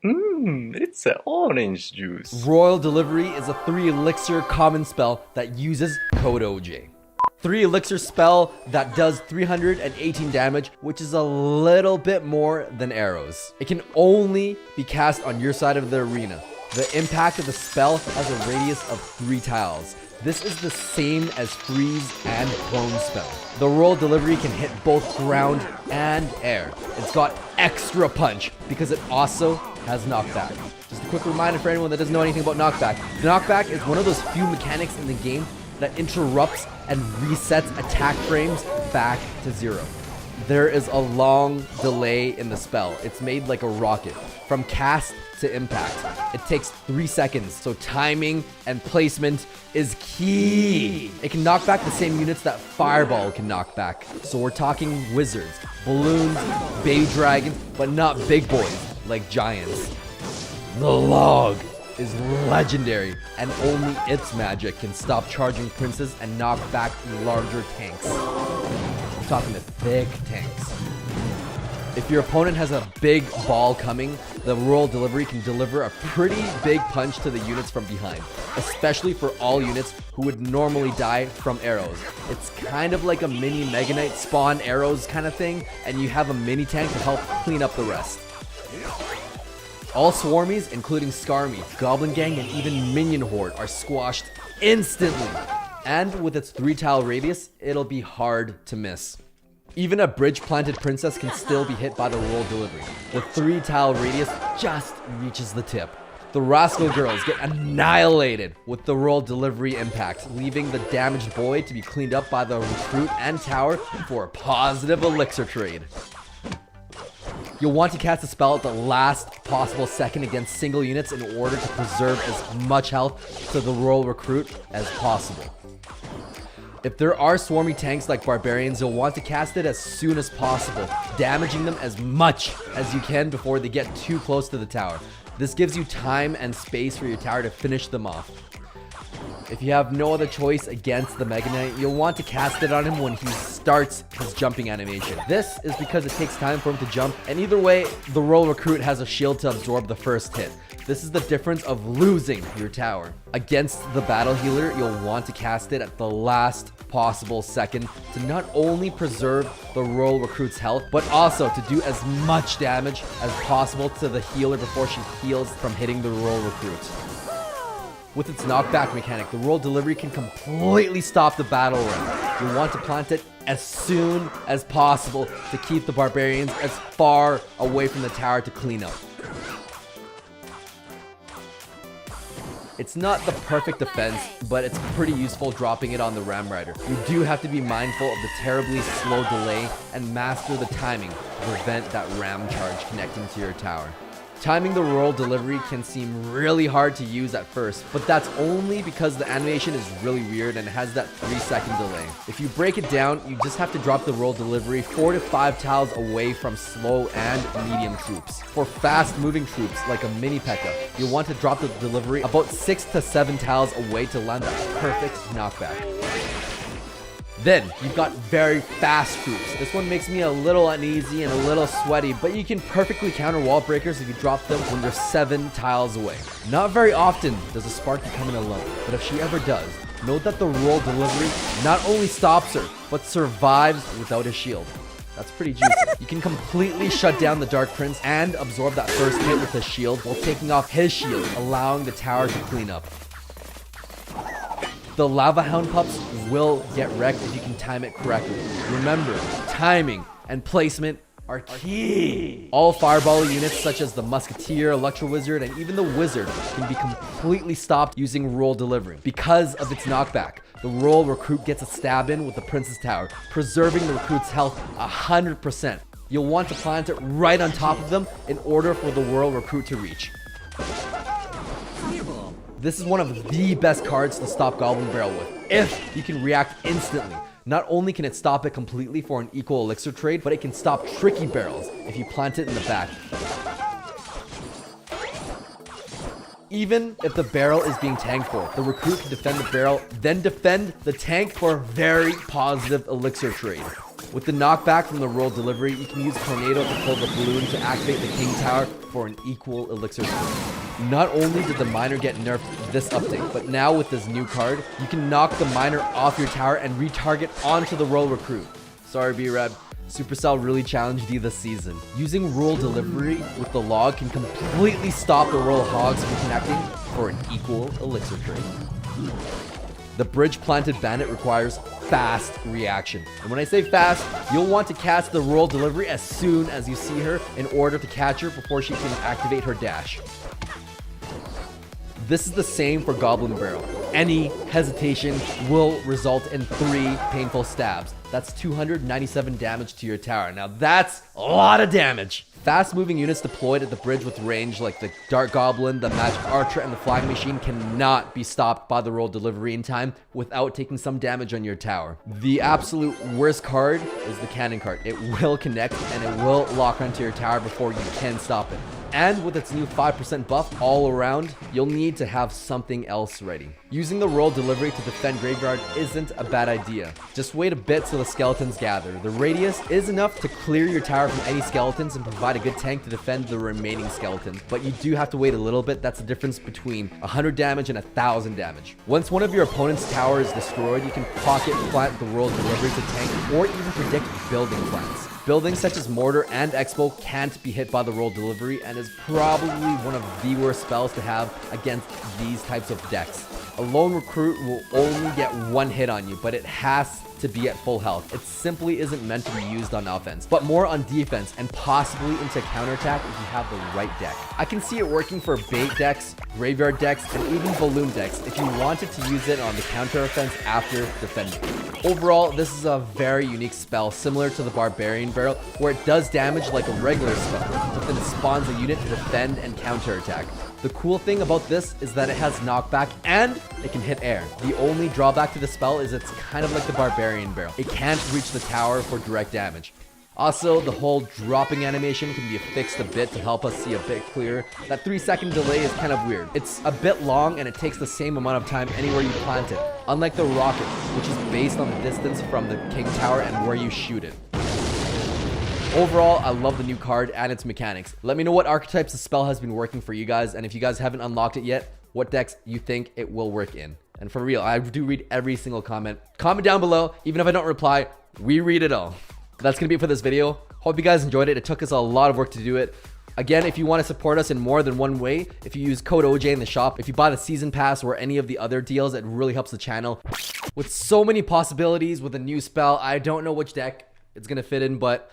It's an orange juice. Royal Delivery is a 3 elixir common spell that uses code Oj. 3 elixir spell that does 318 damage, which is a little bit more than arrows. It can only be cast on your side of the arena. The impact of the spell has a radius of 3 tiles. This is the same as freeze and clone spell. The Royal Delivery can hit both ground and air. It's got extra punch because it also has knockback. Just a quick reminder for anyone that doesn't know anything about knockback. Knockback is one of those few mechanics in the game that interrupts and resets attack frames back to 0. There is a long delay in the spell. It's made like a rocket. From cast to impact, it takes 3 seconds, so timing and placement is key. It can knock back the same units that Fireball can knock back. So we're talking wizards, balloons, baby dragons, but not big boys like giants. The log is legendary, and only its magic can stop charging princes and knock back larger tanks. I'm talking the thick tanks. If your opponent has a big ball coming, the Royal Delivery can deliver a pretty big punch to the units from behind, especially for all units who would normally die from arrows. It's kind of like a mini Mega Knight spawn arrows kind of thing, and you have a mini tank to help clean up the rest. All swarmies, including Skarmy, Goblin Gang, and even Minion Horde are squashed instantly. And with its 3-tile radius, it'll be hard to miss. Even a bridge-planted princess can still be hit by the Royal Delivery. The 3-tile radius just reaches the tip. The Rascal Girls get annihilated with the Royal Delivery impact, leaving the damaged boy to be cleaned up by the recruit and tower for a positive elixir trade. You'll want to cast a spell at the last possible second against single units in order to preserve as much health to the Royal Recruit as possible. If there are swarmy tanks like barbarians, you'll want to cast it as soon as possible, damaging them as much as you can before they get too close to the tower. This gives you time and space for your tower to finish them off. If you have no other choice against the Mega Knight, you'll want to cast it on him when he starts his jumping animation. This is because it takes time for him to jump, and either way, the Royal Recruit has a shield to absorb the first hit. This is the difference of losing your tower. Against the Battle Healer, you'll want to cast it at the last possible second to not only preserve the Royal Recruit's health, but also to do as much damage as possible to the healer before she heals from hitting the Royal Recruit. With its knockback mechanic, the Royal Delivery can completely stop the battle run. You'll want to plant it as soon as possible to keep the barbarians as far away from the tower to clean up. It's not the perfect defense, but it's pretty useful dropping it on the Ram Rider. You do have to be mindful of the terribly slow delay and master the timing to prevent that ram charge connecting to your tower. Timing the Royal Delivery can seem really hard to use at first, but that's only because the animation is really weird and it has that 3-second delay. If you break it down, you just have to drop the Royal Delivery 4 to 5 tiles away from slow and medium troops. For fast-moving troops, like a mini P.E.K.K.A., you'll want to drop the delivery about 6 to 7 tiles away to land that perfect knockback. Then, you've got very fast troops. This one makes me a little uneasy and a little sweaty, but you can perfectly counter wall breakers if you drop them when they're 7 tiles away. Not very often does a Sparky come in alone, but if she ever does, note that the Royal Delivery not only stops her, but survives without a shield. That's pretty juicy. You can completely shut down the Dark Prince and absorb that first hit with a shield while taking off his shield, allowing the tower to clean up. The Lava Hound pups will get wrecked if you can time it correctly. Remember, timing and placement are key. All Fireball units such as the Musketeer, Electro Wizard, and even the Wizard can be completely stopped using Royal Delivery. Because of its knockback, the Royal Recruit gets a stab in with the Prince's Tower, preserving the Recruit's health 100%. You'll want to plant it right on top of them in order for the Royal Recruit to reach. This is one of the best cards to stop Goblin Barrel with, if you can react instantly. Not only can it stop it completely for an equal elixir trade, but it can stop Tricky Barrels if you plant it in the back. Even if the barrel is being tanked for, the recruit can defend the barrel, then defend the tank for a very positive elixir trade. With the knockback from the roll delivery, you can use Tornado to pull the balloon to activate the King Tower for an equal elixir stream. Not only did the miner get nerfed this update, but now with this new card, you can knock the miner off your tower and retarget onto the roll recruit. Sorry, B-Rad. Supercell really challenged you this season. Using roll delivery with the log can completely stop the roll hogs from connecting for an equal elixir trade. The bridge planted bandit requires fast reaction. And when I say fast, you'll want to cast the roll delivery as soon as you see her in order to catch her before she can activate her dash. This is the same for Goblin Barrel. Any hesitation will result in 3 painful stabs. That's 297 damage to your tower. Now that's a lot of damage. Fast moving units deployed at the bridge with range like the Dark Goblin, the Magic Archer, and the Flying Machine cannot be stopped by the roll delivery in time without taking some damage on your tower. The absolute worst card is the Cannon card. It will connect and it will lock onto your tower before you can stop it. And with its new 5% buff all around, you'll need to have something else ready. Using the roll delivery to defend Graveyard isn't a bad idea. Just wait a bit till the skeletons gather. The radius is enough to clear your tower from any skeletons and provide a good tank to defend the remaining skeletons. But you do have to wait a little bit. That's the difference between 100 damage and 1,000 damage. Once one of your opponent's tower is destroyed, you can pocket plant the roll delivery to tank or even predict building plants. Buildings such as Mortar and Expo can't be hit by the roll delivery and is probably one of the worst spells to have against these types of decks. A lone recruit will only get 1 hit on you, but it has to be at full health. It simply isn't meant to be used on offense, but more on defense and possibly into counterattack if you have the right deck. I can see it working for bait decks, graveyard decks, and even balloon decks if you wanted to use it on the counter offense after defending. Overall, this is a very unique spell similar to the Barbarian Barrel, where it does damage like a regular spell, but then it spawns a unit to defend and counterattack. The cool thing about this is that it has knockback and it can hit air. The only drawback to the spell is it's kind of like the Barbarian Barrel. It can't reach the tower for direct damage. Also, the whole dropping animation can be fixed a bit to help us see a bit clearer. That 3-second delay is kind of weird. It's a bit long and it takes the same amount of time anywhere you plant it, unlike the rocket, which is based on the distance from the King Tower and where you shoot it. Overall, I love the new card and its mechanics. Let me know what archetypes the spell has been working for you guys, and if you guys haven't unlocked it yet, what decks you think it will work in. And for real, I do read every single comment. Comment down below. Even if I don't reply, we read it all. That's gonna be it for this video. Hope you guys enjoyed it. It took us a lot of work to do it. Again, if you want to support us in more than one way, if you use code OJ in the shop, if you buy the season pass or any of the other deals, it really helps the channel. With so many possibilities with a new spell, I don't know which deck it's gonna fit in, but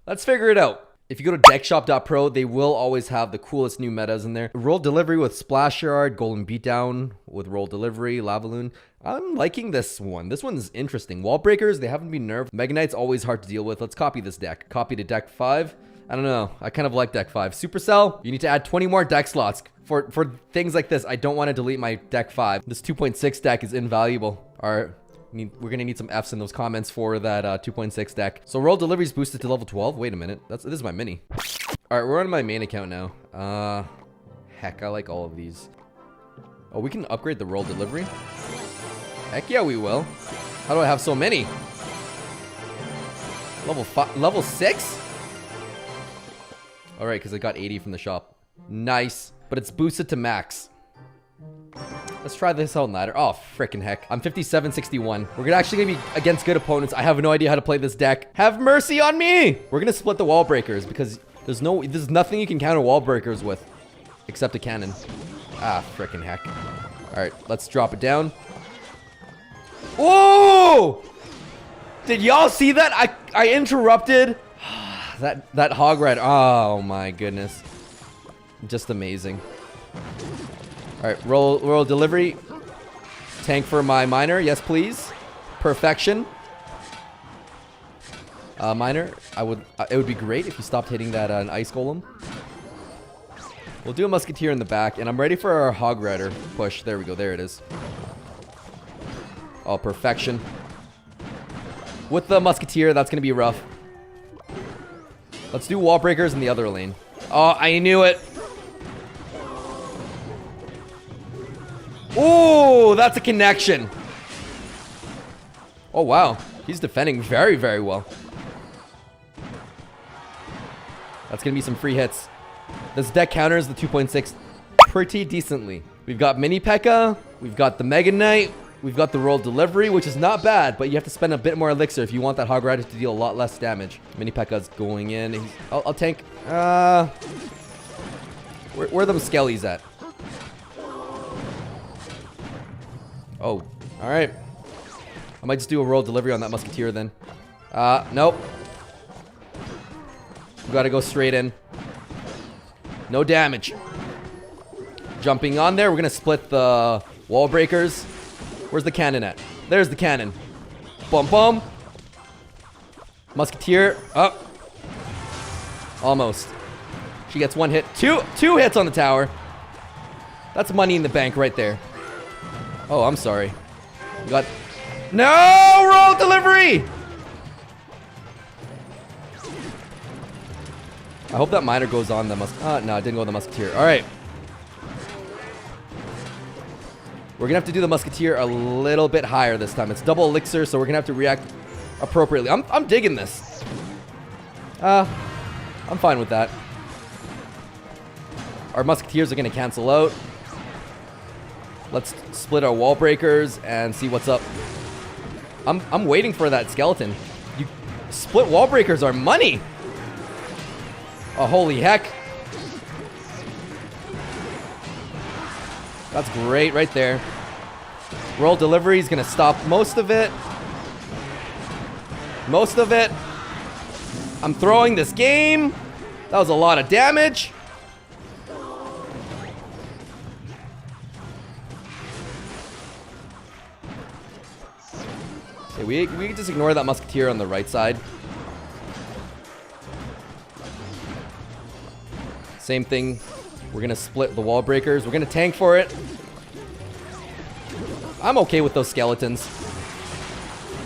let's figure it out. If you go to deckshop.pro, they will always have the coolest new metas in there. Roll delivery with Splash Yard, Golden Beatdown with roll delivery, Lavaloon. I'm liking this one. This one's interesting. Wall Breakers, they haven't been nerfed. Mega Knight's always hard to deal with. Let's copy this deck. Copy to deck 5. I don't know. I kind of like deck 5. Supercell, you need to add 20 more deck slots. For things like this, I don't want to delete my deck 5. This 2.6 deck is invaluable. All right. We're gonna need some Fs in those comments for that 2.6 deck. So roll delivery is boosted to level 12. Wait a minute, this is my mini. All right, we're on my main account now. Heck, I like all of these. Oh, we can upgrade the roll delivery. Heck yeah, we will. How do I have so many? Level 6? All right, because I got 80 from the shop. Nice, but it's boosted to max. Let's try this out on ladder. Oh, freaking heck. I'm 57-61. We're actually gonna be against good opponents. I have no idea how to play this deck. Have mercy on me! We're gonna split the wall breakers because there's nothing you can counter wall breakers with except a cannon. Ah, freaking heck. All right, let's drop it down. Whoa! Did y'all see that? I interrupted that hog ride. Oh my goodness. Just amazing. All right, roll delivery. Tank for my miner. Yes, please. Perfection. Miner, it would be great if you stopped hitting that ice golem. We'll do a musketeer in the back, and I'm ready for our hog rider push. There we go. There it is. Oh, perfection. With the musketeer, that's gonna be rough. Let's do wall breakers in the other lane. Oh, I knew it. Oh, that's a connection. Oh, wow. He's defending very, very well. That's going to be some free hits. This deck counters the 2.6 pretty decently. We've got Mini P.E.K.K.A. We've got the Mega Knight. We've got the Royal Delivery, which is not bad, but you have to spend a bit more elixir if you want that Hog Rider to deal a lot less damage. Mini P.E.K.K.A's going in. I'll tank. Where are them skellies at? Oh, all right. I might just do a Royal Delivery on that Musketeer then. Nope. We gotta go straight in. No damage. Jumping on there. We're gonna split the wall breakers. Where's the cannon at? There's the cannon. Bum bum. Musketeer. Up. Almost. She gets one hit. Two hits on the tower. That's money in the bank right there. Oh, I'm sorry. We got... No! Royal Delivery! I hope that miner goes on the no, it didn't go on the Musketeer. Alright. We're gonna have to do the Musketeer a little bit higher this time. It's double elixir, so we're gonna have to react appropriately. I'm digging this. I'm fine with that. Our Musketeers are gonna cancel out. Let's split our wall breakers and see what's up. I'm waiting for that skeleton. You split wall breakers are money. Oh, holy heck. That's great right there. Royal Delivery is going to stop most of it. Most of it. I'm throwing this game. That was a lot of damage. Okay, we can just ignore that Musketeer on the right side. Same thing. We're going to split the wall breakers. We're going to tank for it. I'm okay with those skeletons.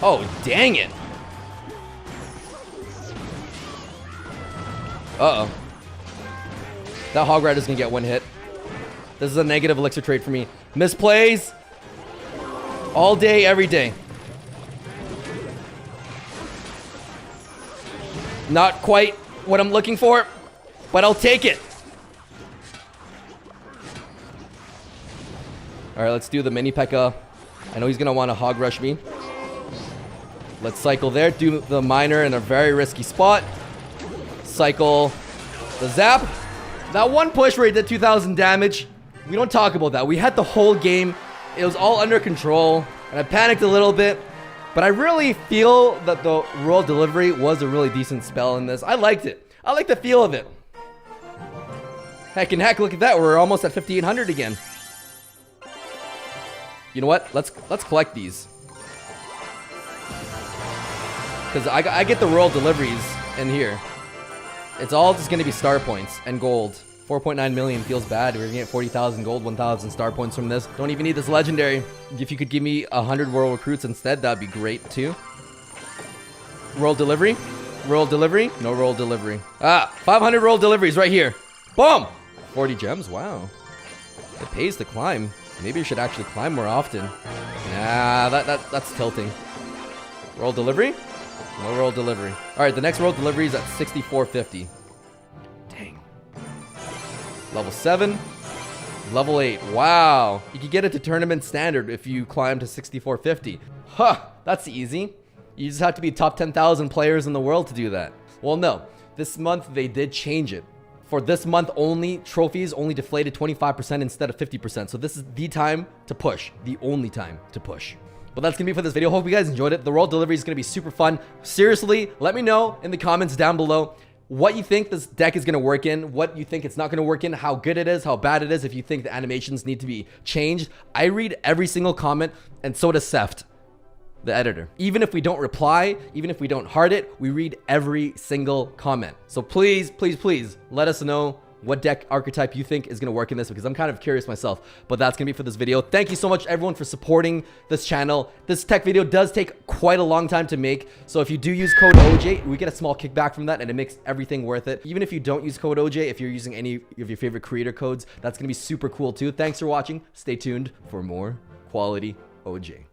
Oh, dang it. Uh-oh. That Hog Rider's going to get one hit. This is a negative elixir trade for me. Misplays. All day, every day. Not quite what I'm looking for, but I'll take it. All right, let's do the Mini P.E.K.K.A. I know he's going to want to hog rush me. Let's cycle there. Do the miner in a very risky spot. Cycle the zap. That one push where he did 2,000 damage. We don't talk about that. We had the whole game. It was all under control. And I panicked a little bit. But I really feel that the Royal Delivery was a really decent spell in this. I liked it. I like the feel of it. Heck and heck, look at that. We're almost at 5,800 again. You know what? Let's collect these. Because I get the Royal Deliveries in here. It's all just going to be star points and gold. 4.9 million feels bad. We're going to get 40,000 gold, 1,000 star points from this. Don't even need this legendary. If you could give me 100 Royal Recruits instead, that'd be great too. Royal Delivery. Royal Delivery. No Royal Delivery. 500 Royal Deliveries right here. Boom! 40 gems. Wow. It pays to climb. Maybe you should actually climb more often. Nah, that's tilting. Royal Delivery? No Royal Delivery. Alright, the next Royal Delivery is at 6450. Dang. Level 7. Level 8. Wow. You can get it to tournament standard if you climb to 6450. Huh. That's easy. You just have to be top 10,000 players in the world to do that. Well, no. This month, they did change it. For this month only, trophies only deflated 25% instead of 50%. So this is the time to push. The only time to push. But that's going to be for this video. Hope you guys enjoyed it. The Royal Delivery is going to be super fun. Seriously, let me know in the comments down below what you think this deck is going to work in, what you think it's not going to work in, how good it is, how bad it is, if you think the animations need to be changed. I read every single comment, and so does Seft, the editor. Even if we don't reply, even if we don't heart it, we read every single comment. So please, please, please let us know what deck archetype you think is going to work in this, because I'm kind of curious myself. But that's going to be for this video. Thank you so much, everyone, for supporting this channel. This tech video does take quite a long time to make. So if you do use code OJ, we get a small kickback from that, and it makes everything worth it. Even if you don't use code OJ, if you're using any of your favorite creator codes, that's going to be super cool too. Thanks for watching. Stay tuned for more quality OJ.